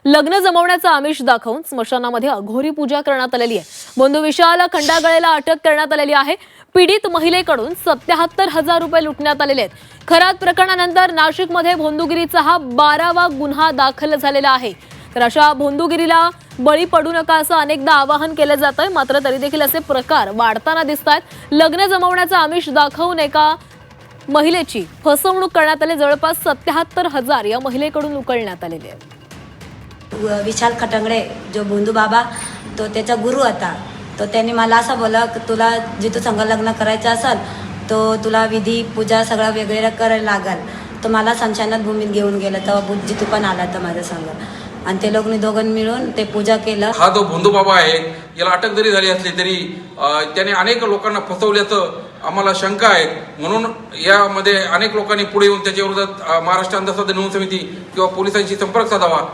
लग्न जमवण्याचं आमिष दाखवून स्मशानामध्ये अघोरी पूजा करण्यात आलेली आहे। बंधू विशाल खंडागळेला अटक करण्यात आलेली आहे। पीडित महिलेकडून 77,000 रुपये लुटण्यात आलेले आहेत। खरात प्रकरणानंतर नाशिकमध्ये भोंदूगिरीचा हा 12वा गुन्हा दाखल झालेला आहे। तर अशा भोंदूगिरीला बळी पडू नका असं अनेकदा आवाहन केलं जातंय, मात्र तरी देखील असे प्रकार वाढताना दिसतात। लग्न जमवण्याचं आमिष दाखवून एका महिलेची फसवणूक करण्यात आली। जवळपास 77,000 या महिलेकडून उकळण्यात आलेले आहे। विशाल खटंगडे जो भोंदू बाबा तो त्याचा गुरु होता। तो त्यांनी मला असं बोला की तुला जिथं संग लग्न करायचं असेल तो तुला विधी पूजा सगळं वेगळं करायला लागल। तो मला संशानात भूमीत घेऊन गेला, तेव्हा जितू पण आला तर माझ्या संग आणि ते लोकांनी दोघांनी मिळून ते पूजा केलं। हा जो भोंदू बाबा आहे याला अटक जरी झाली असली तरी त्याने अनेक लोकांना फसवल्याचं आम्हाला शंका आहे। म्हणून यामध्ये अनेक लोकांनी पुढे येऊन त्याच्या विरोधात महाराष्ट्र अंधश्रद्धा निर्मूलन समिती किंवा पोलिसांशी संपर्क साधावा।